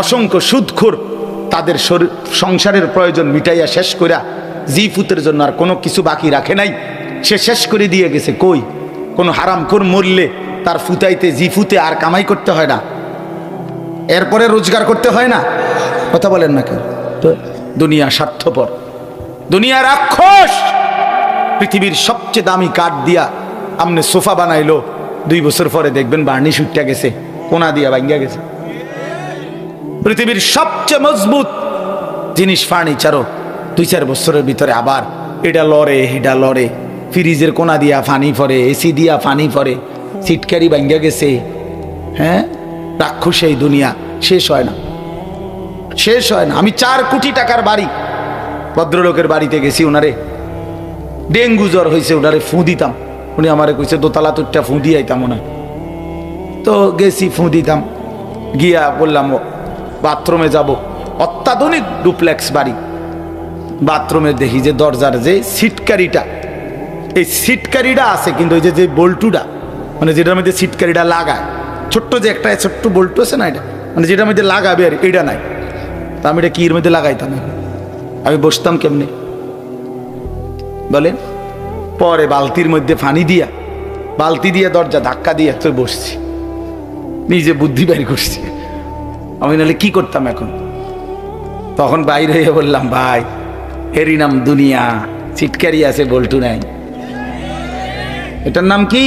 অসংখ্য সুদখোর তাদের সংসারের প্রয়োজন মিটাইয়া শেষ কইরা জিফুতের জন্য আর কোনো কিছু বাকি রাখে নাই, সে শেষ করে দিয়ে গেছে। কই কোনো হারামখোর মরলে তার ফুতাইতে জিফুতে আর কামাই করতে হয় না, এরপরে রোজগার করতে হয় না? কথা বলেন না কেন? তো দুনিয়া স্বার্থপর, দুনিয়া রাক্ষস। পৃথিবীর সবচেয়ে দামি কাঠ দিয়া আমনে সোফা বানাইলো, 2 বছর পরে দেখবেন বার্নিশ উঠে গেছে, কোনা দিয়া ভাঙ্গা গেছে। পৃথিবীর সবচেয়ে মজবুত জিনিস ফার্নিচারও 2-4 বছরের ভিতরে আবার এটা লড়ে, এটা লড়ে। ফ্রিজের কোনা দিয়া ফানি পরে, এসি দিয়া ফানি পরে, সিটকারি ভাঙ্গা গেছে। হ্যাঁ, রাক্ষস এই দুনিয়া, শেষ হয় না, শেষ হয় না। আমি 4 কোটি টাকার বাড়ি ভদ্রলোকের বাড়িতে গেছি, ওনারে ডেঙ্গু জ্বর হয়েছে, ওনারে ফু দিতাম। উনি আমারে কইছে দোতলা তুরটা ফু দিয়ে আইতাম ওনার। তো গেছি, ফু দিতাম। গিয়া বললাম বাথরুমে যাব, অত্যাধুনিক ডুপ্লেক্স বাড়ি। বাথরুমে দেখি যে দরজার যে সিটকারিটা, এই সিটকারিটা আছে, কিন্তু ওই যে বল্টুটা, মানে যেটার মধ্যে সিটকারিটা লাগায়, ছোট্ট যে একটা ছোট্ট বল্টু আছে না, এটা মানে যেটার মধ্যে লাগাবে আর এটা নাই। তা আমি এটা কি এর মধ্যে লাগাইতাম? আমি বসতাম কেমনে বলেন? পরে বালতির মধ্যে পানি দিয়া, বালতি দিয়ে দরজা ধাক্কা দিয়ে তো বসছি, নিজে বুদ্ধি বের করছি। আমি নাহলে কি করতাম এখন? তখন বাইরে হয়ে বললাম, ভাই এরই নাম দুনিয়া, সিটকারি আছে বল্টু নাই, এটার নাম কি?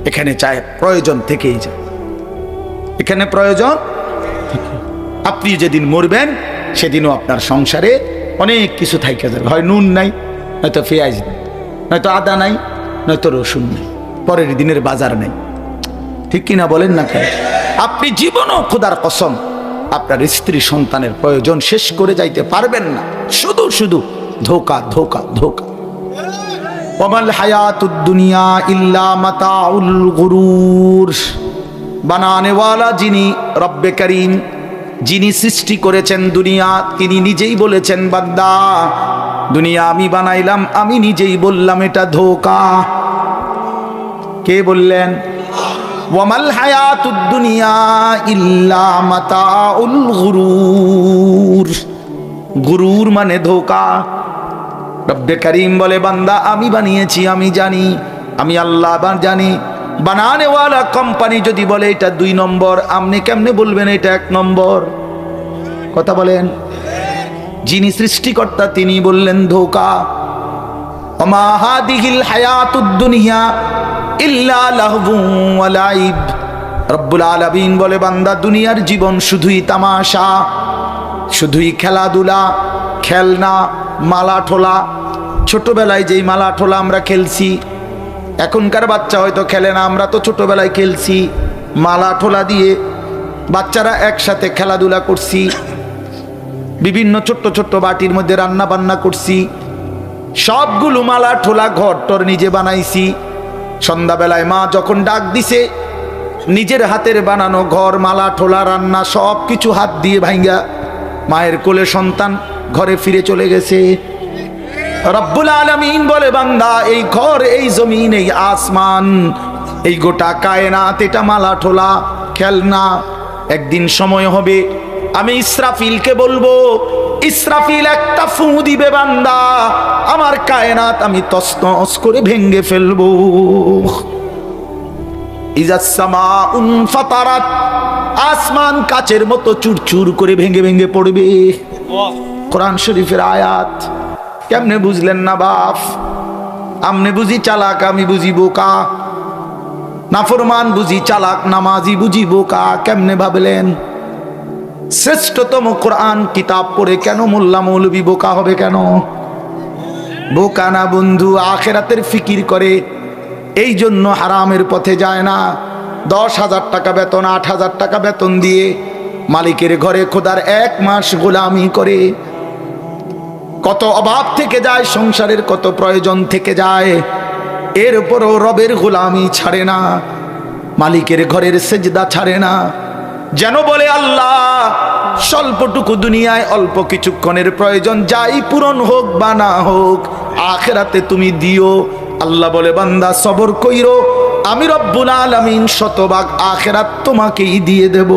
এখানে চায় প্রয়োজন থেকেই যায়, এখানে প্রয়োজন। আপনি যেদিন মরবেন সেদিনও আপনার সংসারে অনেক কিছু থাইকা যাবে। হয় নুন নাই, নয়তো পেঁয়াজ নাই, নয়তো আদা নাই, নয়তো রসুন নাই, পরের দিনের বাজার নাই। ঠিক কিনা বলেন না কেন? আপনি জীবনও খোদার কসম আপনার স্ত্রী সন্তানের প্রয়োজন শেষ করে যাইতে পারবেন না। শুধু শুধু ধোকা, ধোকা, ধোকা। ওয়ামাল হায়াতুদ দুনিয়া ইল্লা মাতাউল গুরুর। বানানেওয়ালা যিনি রব্বে করিম, যিনি সৃষ্টি করেছেন দুনিয়া, তিনি নিজেই বলেছেন, বান্দা দুনিয়া আমি বানাইলাম, আমি নিজেই বললাম এটা ধোকা। কে বললেন? ওয়ামাল হায়াতুদ দুনিয়া ইল্লা মাতাউল গুরুর। গুরুর মানে ধোকা। রব্বে করিম বলে, বান্দা আমি বানিয়েছি, আমি জানি, আমি আল্লাহ জানি। বানানেওয়ালা কোম্পানি যদি বলে এটা 2 নম্বর, আপনি কেমনে বলবেন এটা 1 নম্বর? কথা বলেন। যিনি সৃষ্টিকর্তা তিনি বললেন ধোকা। ওমা হাদিহিল হায়াতুদ দুনিয়া ইল্লা লাহবুন ওয়া লাইব। রব্বুল আলামিন বলে, বান্দা দুনিয়ার জীবন শুধুই তামাশা, শুধুই খেলাধুলা, খেলনা, মালা ঠোলা। ছোটবেলায় যেই মালা ঠোলা আমরা খেলছি, এখনকার বাচ্চা হয়তো খেলে না, আমরা তো ছোটবেলায় খেলছি মালা ঠোলা দিয়ে। বাচ্চারা একসাথে খেলাধুলা করছি, বিভিন্ন ছোট্ট ছোট্ট বাটির মধ্যে রান্না বান্না করছি, সবগুলো মালা ঠোলা ঘর টর নিজে বানাইছি। সন্ধ্যাবেলায় মা যখন ডাক দিছে, নিজের হাতের বানানো ঘর, মালা ঠোলা, রান্না সব কিছু হাত দিয়ে ভাঙ্গা মায়ের কোলে সন্তান ঘরে ফিরে চলে গেছে। রব্বুল আলামিন বলে, বান্দা এই ঘর, এই জমিন, এই আসমান, এই গোটা কায়নাত এটা মালা ঠোলা, খেলনা। একদিন সময় হবে আমি ইসরাফিলকে বলবো, ইসরাফিল একটা ফু দিবে, বান্দা আমার কায়নাত আমি তছনছ করে ভেঙ্গে ফেলবো। ইজাস সামাউন ফাতারাত, আসমান কাচের মতো চুরচুর করে ভেঙ্গে ভেঙ্গে পড়বে। কোরআন শরীফের আয়াত। কেমনে বুঝলেন না বাপ? আমনে বুঝি চালাক, আমি বুঝি বোকা। নাফরমান বুঝি চালাক, নামাজি বুঝি বোকা। কেমনে ভাবলেন? শ্রেষ্ঠতম কোরআন কিতাব পড়ে কেন মোল্লা মৌলবি বোকা হবে? কেন বোকা না বন্ধু? আখেরাতের ফিকির করে, এই জন্য হারামের পথে যায় না। 10,000 টাকা বেতন, 8,000 টাকা বেতন দিয়ে মালিকের ঘরে খোদার 1 মাস গোলামি করে। কত অভাব থেকে যায়, সংসারের কত প্রয়োজন থেকে যায়, এরপরও রবের গোলামি ছাড়ে না, মালিকের ঘরের সেজদা ছাড়ে না। যেন বলে, আল্লাহ স্বল্পটুকু দুনিয়ায় অল্প কিছুক্ষণের প্রয়োজন, যাই পূরণ হোক বা না হোক, আখেরাতে তুমি দিও। আল্লাহ বলে, বান্দা সবর কইরো, আমি রব্বুল আলামিন শতভাগ আখিরাত তোমাকেই দিয়ে দেব।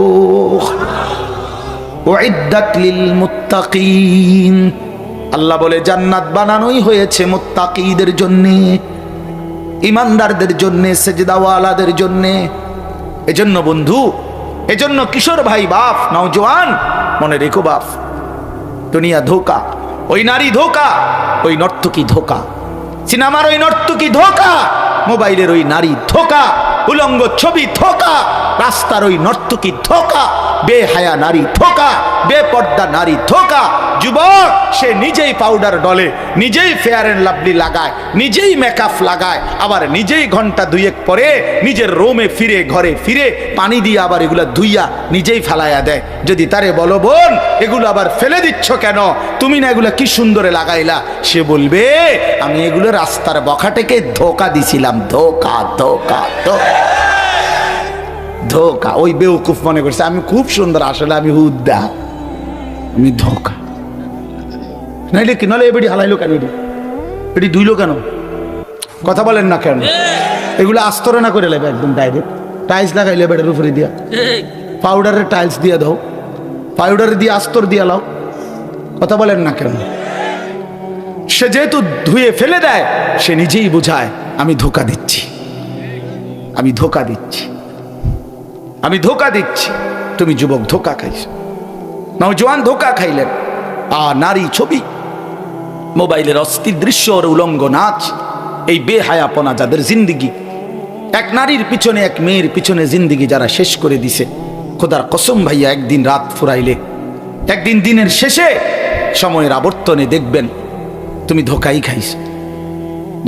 উইদ্দাত লিল মুত্তাকিন, আল্লাহ বলে জান্নাত বানানোই হয়েছে মুত্তাকিদের জন্য, ইমানদারদের জন্য, সেজদাওয়ালাদের জন্য। এজন্য বন্ধু, এজন্য কিশোর ভাই, বাপ, নওজোয়ান, মনে রেখো বাপ, দুনিয়া ধোকা, ওই নারী ধোকা, ওই নর্তকী ধোকা, সিনেমার ওই নর্তকী ধোকা, মোবাইলের ওই নারী ধোকা, উলঙ্গ ছবি ধোকা, রাস্তার ওই নর্তকী ধোকা, বেহায়া নারী ধোকা, বেপর্দা নারী ধোকা। যুবক সে নিজেই পাউডার ডলে, নিজেই ফেয়ার এন্ড লাভলি লাগায়, নিজেই মেকআপ লাগায়, আবার নিজেই ঘন্টা দুয়েক পরে নিজের রোমে ফিরে, ঘরে ফিরে পানি দিয়ে আবার এগুলা ধুইয়া নিজেই ফেলাইয়া দেয়। যদি তারে বলো বোন এগুলো আবার ফেলে দিচ্ছ কেন, তুমি না এগুলা কি সুন্দরে লাগাইলা, সে বলবে আমি এগুলো রাস্তার বখাটেকে ধোকা দিছিলাম। ধোকা ধোকা ধোকা। ওই বেউকুফ মনে করছে আমি খুব সুন্দর, আসলে আমি হুদ্দা, আমি ধোকা। নাইলে কি, নাহলে এবারে হালাইলো কেন, এটি ধুইলো কেন, কথা বলেন না কেন? এগুলো আস্তরে না করে লেবে একদম ডাইরেক্ট, টাইলস লাগাইলে বেডের উপরে দিয়া, পাউডারের টাইলস দিয়ে দাও, পাউডারে দিয়ে আস্তর দিয়া লাও, কথা বলেন না কেন? সে যেহেতু ধুয়ে ফেলে দেয়, সে নিজেই বোঝায় আমি ধোকা দিচ্ছি, আমি ধোকা দিচ্ছি, আমি ধোকা দিচ্ছি। তুমি যুবক ধোকা খাইছ, নওজোয়ান ধোকা খাইলেন। নারী ছবি, মোবাইলের অস্থির দৃশ্য, আর উলঙ্গ নাচ, এই বেহায়াপনা যাদের জিন্দিগি, এক নারীর পিছনে, এক মেয়ের পিছনে জিন্দিগি যারা শেষ করে দিছে, খোদার কসম ভাইয়া, একদিন রাত ফুরাইলে, একদিন দিনের শেষে, সময়ের আবর্তনে দেখবেন তুমি ধোকাই খাইছ,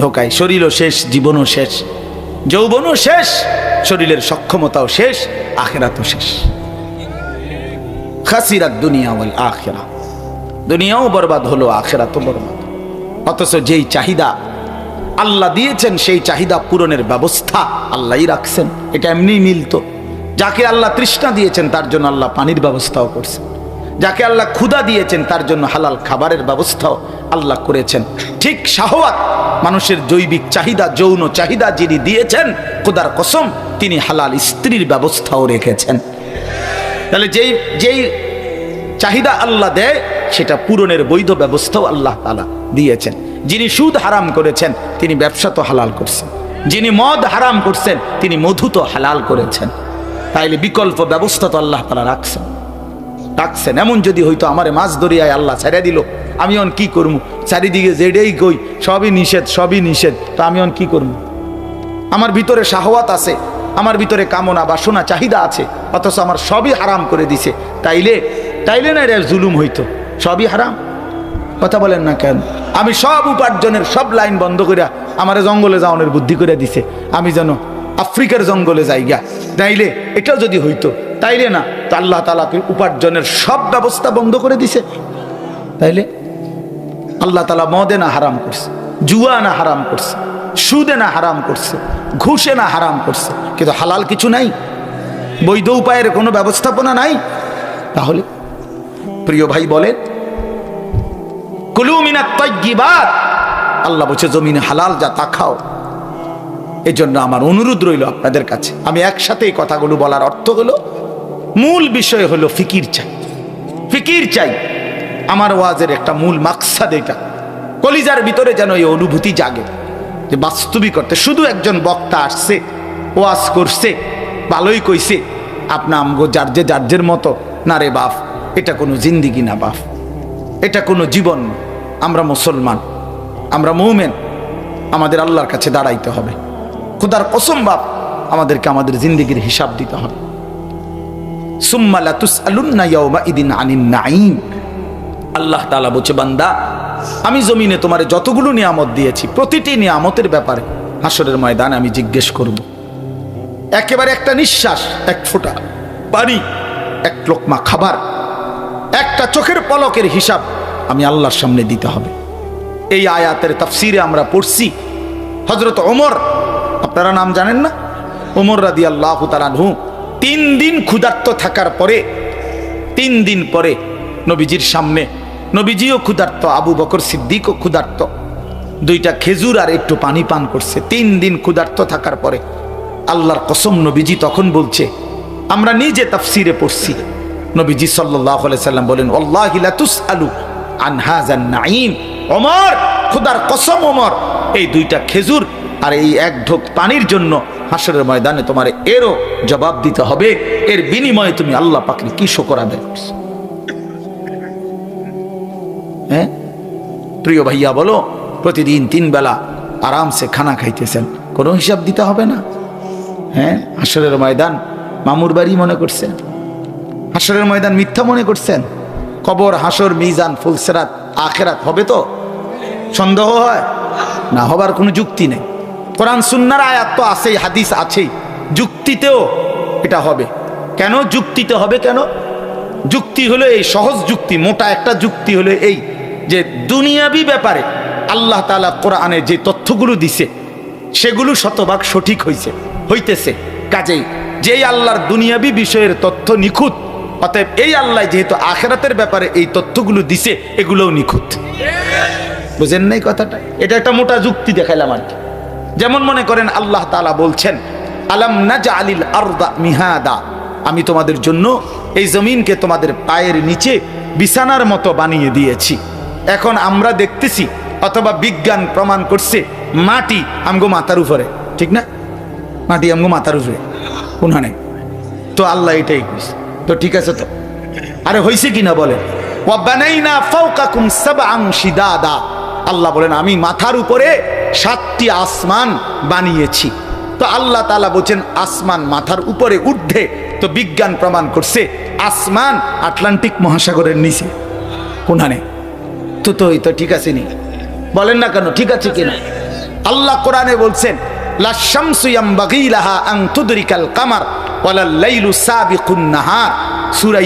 ধোকাই। শরীরও শেষ, জীবনও শেষ, যৌবনও শেষ, শরীরের সক্ষমতাও শেষ, আখিরাতও শেষ। খাসিরাত দুনিয়া ওয়াল আখিরা, দুনিয়াও বরবাদ হলো, আখিরাতও বরবাদ। অথচ যেই চাহিদা আল্লাহ দিয়েছেন, সেই চাহিদা পূরণের ব্যবস্থা আল্লাহই রাখছেন। এটা এমনি মিলতো। যাকে আল্লাহ তৃষ্ণা দিয়েছেন তার জন্য আল্লাহ পানির ব্যবস্থাও করছেন, যাকে আল্লাহ ক্ষুধা দিয়েছেন তার জন্য হালাল খাবারের ব্যবস্থাও আল্লাহ করেছেন। ঠিক শাহওয়াত, মানুষের জৈবিক চাহিদা, যৌন চাহিদা যিনি দিয়েছেন, খোদার কসম তিনি হালাল স্ত্রীর ব্যবস্থাও রেখেছেন। তাহলে যেই যেই চাহিদা আল্লাহ দেয় সেটা পূরণের বৈধ ব্যবস্থাও আল্লাহ তাআলা দিয়েছেন। যিনি সুদ হারাম করেছেন তিনি ব্যবসা তো হালাল করছেন, যিনি মদ হারাম করছেন তিনি মধু তো হালাল করেছেন। তাইলে বিকল্প ব্যবস্থা তো আল্লাহ তাআলা রাখছেন। এমন যদি হইতো আমারে মাছ দরিয়ায় আল্লাহ ছেড়ে দিল, আমি অন কি করবো? চারিদিকে যেটাই কই সবই নিষেধ, সবই নিষেধ, তো আমি অন কি করবো? আমার ভিতরে শাহওয়াত আছে, আমার ভিতরে কামনা বাসনা চাহিদা আছে, অথচ আমার সবই হারাম করে দিছে। তাইলে না রে জুলুম হইতো, সবই হারাম। কথা বলেন না কেন? আমি সব উপার্জনের সব লাইন বন্ধ করিয়া আমারে জঙ্গলে যাওয়ানোর বুদ্ধি করে দিছে, আমি যেন আফ্রিকার জঙ্গলে যাই গা। তাইলে এটাও যদি হইতো, তাইলে না তো আল্লাহ তাআলাকে উপার্জনের সব ব্যবস্থা বন্ধ করে দিছে। তাইলে আল্লাহ তাআলা মদে না হারাম করছে, জুয়া না হারাম করছে, সুদে না হারাম করছে, ঘুষে না হারাম করছে, কিন্তু হালাল কিছু নাই, বৈধ উপায়ের কোনো ব্যবস্থাপনা নাই। তাহলে প্রিয় ভাই বলেন, কুলু মিনাত তাইয়্যিবাত, আল্লাহ বলছে জমিনে হালাল যা তা খাও। এই জন্য আমার অনুরোধ রইল আপনাদের কাছে, আমি একসাথে এই কথাগুলো বলার অর্থ হলো, মূল বিষয় হলো ফিকির চাই, ফিকির চাই। আমার ওয়াজের একটা মূল মাকসাদ এটা, কলিজার ভিতরে যেন এই অনুভূতি জাগে যে বাস্তবিকতা শুধু একজন বক্তা আসছে, ওয়াজ করছে, ভালোই কইছে, আপনা আমগো যার মতো না রে বাপ, এটা কোনো জিন্দিগি না বাপ, এটা কোনো জীবন না। আমরা মুসলমান, আমরা মুমিন, আমাদের আল্লাহর কাছে দাঁড়াইতে হবে। খোদার কসম বাপ, আমাদেরকে আমাদের জিন্দিগির হিসাব দিতে হবে। সুম্মা লা তুসআলুন্না ইয়াওমাইদিন আনিন নাঈম, আল্লাহ তাআলা বলছে বান্দা আমি জমিনে তোমারে যতগুলো নিয়ামত দিয়েছি, প্রতিটি নিয়ামতের ব্যাপারে হাসরের ময়দানে আমি জিজ্ঞেস করব। একেবারে একটা নিঃশ্বাস, এক ফোঁটা পানি, এক লোকমা খাবার, একটা চোখের পলকের হিসাব আমি আল্লাহর সামনে দিতে হবে। এই আয়াতের তাফসিরে আমরা পড়ছি, হযরত ওমর, আপনারা নাম জানেন না, ওমর রাদিয়াল্লাহু তাআলা আনহু 3 দিন ক্ষুধার্ত থাকার পরে, 3 দিন পরে নবীজির সামনে, নবীজিও ক্ষুধার্ত, আবু বকর সিদ্দিকও ক্ষুধার্ত, 2টা খেজুর আর একটু পানি পান করছে। 3 দিন ক্ষুধার্ত থাকার পরে আল্লাহর কসম, নবীজি তখন বলছে, আমরা নিজে তাফসিরে পড়ছি, নবীজি সাল্লাল্লাহু আলাইহি সাল্লাম বলেন, ওয়াল্লাহি লা তুসআলু আন হাযান নাঈম। ওমর, খোদার কসম ওমর, এই দুইটা খেজুর আর এই এক ঢোক পানির জন্য হাসরের ময়দানে তোমার এরও জবাব দিতে হবে। এর বিনিময়ে তুমি আল্লাহ পাকের কি শুকর আদায় করছো? হ্যাঁ প্রিয় ভাইয়া, বলো, প্রতিদিন 3 বেলা আরামসে খানা খাইতেছেন, কোনো হিসাব দিতে হবে না? হ্যাঁ, হাসরের ময়দান মামুর বাড়ি মনে করছেন? হাসরের ময়দান মিথ্যা মনে করছেন? কবর, হাসর, মিজান, ফুলসিরাত, আখিরাত হবে তো? সন্দেহ হয় না? হবার কোনো যুক্তি নেই। কোরআন সুন্নাহর আয়াত তো আছেই, হাদিস আছেই, যুক্তিতেও এটা হবে। কেন যুক্তিতে হবে? কেন যুক্তি হলো এই সহজ যুক্তি, মোটা একটা যুক্তি হলো এই যে দুনিয়াবি ব্যাপারে আল্লাহ তাআলা কোরআনে যে তথ্যগুলো দিছে সেগুলো শতভাগ সঠিক হইতেছে। কাজেই যেই আল্লাহর দুনিয়াবি বিষয়ের তথ্য নিখুঁত, অতএব এই আল্লাহ যেহেতু আখিরাতের ব্যাপারে এই তথ্যগুলো দিছে, এগুলোও নিখুঁত। বুঝেন নাই কথাটা? এটা একটা মোটা যুক্তি দেখাইলাম আর কি। যেমন মনে করেন আল্লাহ তাআলা বলছেন, আলাম নাজআলিল আরদা মিহাদা, আমি তোমাদের জন্য এই জমিনকে তোমাদের পায়ের নিচে বিছানার মতো বানিয়ে দিয়েছি। এখন আমরা দেখতেছি, অথবা বিজ্ঞান প্রমাণ করছে, মাটি আমগো মাথার উপরে, ঠিক না? মাটি আমগো মাথার উপরে কোনখানে? তো আল্লাহ এটাই কইছে, তো ঠিক আছে তো? আরে হইছে কিনা বলেন? ওয়া বানাইনা ফাওকাকুম সাবআন শিদাদা, আল্লাহ বলেন আমি মাথার উপরে 7টি আসমান বানিয়েছি। তো আল্লাহ তাআলা বলেন আসমান মাথার উপরে ঊর্ধ্বে, তো বিজ্ঞান প্রমাণ করছে আসমান আটলান্টিক মহাসাগরের নিচে কোনখানে? তো তো ঠিক আছে নি? বলেন না কেন, ঠিক আছে কিনা? আল্লাহ কোরআনে বলছেন, লা শামসু ইয়ামবাগি লাহা আন তুদরিকাল কামার ওয়ালাল লাইলু সাবিকুন নাহার, সূরা